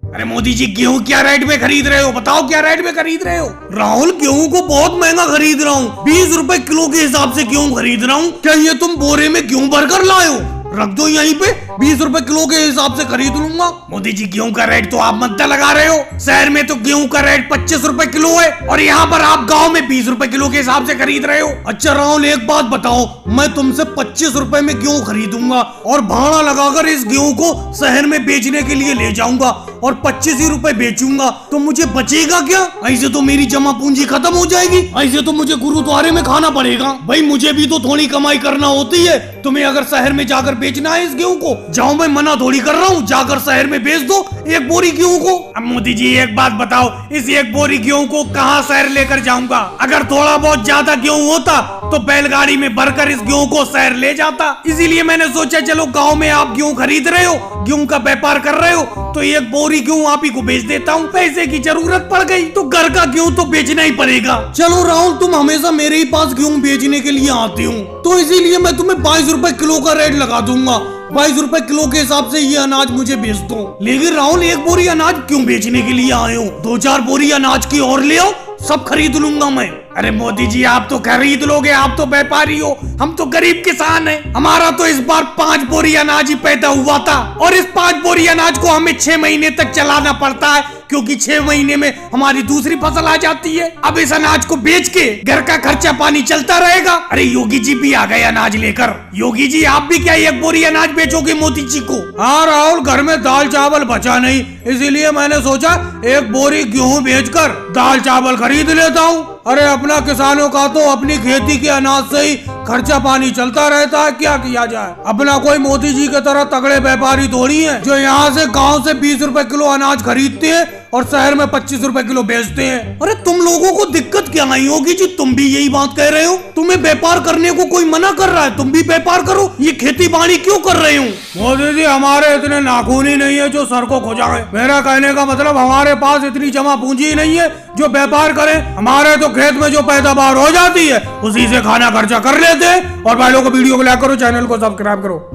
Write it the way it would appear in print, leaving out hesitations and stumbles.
अरे मोदी जी गेहूं क्या रेट में खरीद रहे हो? बताओ क्या रेट में खरीद रहे हो? राहुल गेहूं को बहुत महंगा खरीद रहा हूँ, 20 रुपए किलो के हिसाब से गेहूं खरीद रहा हूँ। क्या ये तुम बोरे में गेहूं भरकर लाए हो? रख दो यहीं पे, 20 रुपए किलो के हिसाब से खरीद लूंगा। मोदी जी गेहूं का रेट तो आप मद्दा लगा रहे हो। शहर में तो गेहूं का रेट 25 रुपए किलो है और यहाँ पर आप गांव में 20 रुपए किलो के हिसाब से खरीद रहे हो। अच्छा राहुल एक बात बताओ, मैं तुमसे 25 रुपए में गेहूं खरीदूंगा और भाड़ा लगाकर इस गेहूं को शहर में बेचने के लिए ले जाऊंगा और 25 ही रुपए बेचूंगा, तो मुझे बचेगा क्या? ऐसे तो मेरी जमा पूंजी खत्म हो जाएगी, ऐसे तो मुझे गुरुद्वारे में खाना पड़ेगा। भाई मुझे भी तो थोड़ी कमाई करना होती है। तुम्हें अगर शहर में जाकर बेचना है इस गेहूं को, जाओ, मैं मना थोड़ी कर रहा हूँ, जाकर शहर में बेच दो एक बोरी गेहूं को। अब मोदी जी एक बात बताओ, इस एक बोरी गेहूं को कहाँ शहर लेकर जाऊंगा? अगर थोड़ा बहुत ज्यादा गेहूं होता तो बैलगाड़ी में भरकर इस गेहूं को शहर ले जाता। इसीलिए मैंने सोचा चलो गाँव में आप गेहूं खरीद रहे हो, गेहूं का व्यापार कर रहे हो, तो एक बोरी गेहूं आप ही को बेच देता हूँ। पैसे की जरूरत पड़ गई तो घर का गेहूं तो बेचना ही पड़ेगा। चलो राहुल तुम हमेशा मेरे ही पास गेहूं बेचने के लिए आते हो, तो इसीलिए मैं तुम्हें 22 रुपए किलो का रेट लगा दूंगा। 22 रुपए किलो के हिसाब से ये अनाज मुझे बेच दो। लेकिन राहुल एक बोरी अनाज क्यों बेचने के लिए आए हो? 2-4 बोरी अनाज की और ले आओ, सब खरीद लूंगा मैं। अरे मोदी जी आप तो खरीद लोगे, आप तो व्यापारी हो, हम तो गरीब किसान हैं। हमारा तो इस बार 5 बोरी अनाज ही पैदा हुआ था और इस 5 बोरी अनाज को हमें 6 महीने तक चलाना पड़ता है, क्योंकि 6 महीने में हमारी दूसरी फसल आ जाती है। अब इस अनाज को बेच के घर का खर्चा पानी चलता रहेगा। अरे योगी जी भी आ गए अनाज लेकर। योगी जी आप भी क्या एक बोरी अनाज बेचोगे मोदी जी को? हाँ राहुल, घर में दाल चावल बचा नहीं, इसीलिए मैंने सोचा एक बोरी गेहूं बेचकर दाल चावल खरीद लेता हूँ। अरे अपना किसानों का तो अपनी खेती के अनाज से ही खर्चा पानी चलता रहता है, क्या किया जाए। अपना कोई मोदी जी की तरह तगड़े व्यापारी थोड़ी है जो यहाँ से गांव से 20 रुपए किलो अनाज खरीदते हैं और शहर में 25 रुपए किलो बेचते हैं। अरे तुम लोगों को दिक्कत क्या आई होगी जी? तुम भी यही बात कह रहे हो? तुम्हें व्यापार करने को कोई मना कर रहा है? तुम भी व्यापार करो, ये खेती बाड़ी क्यों कर रहे हो? मोदी जी हमारे इतने नाखून ही नहीं है जो सर को खुजाए। मेरा कहने का मतलब हमारे पास इतनी जमा पूंजी ही नहीं है जो व्यापार करें। हमारे तो खेत में जो पैदावार हो जाती है उसी से खाना खर्चा कर लेते हैं। और भाई लोगों को वीडियो को लाइक करो, चैनल को सब्सक्राइब करो।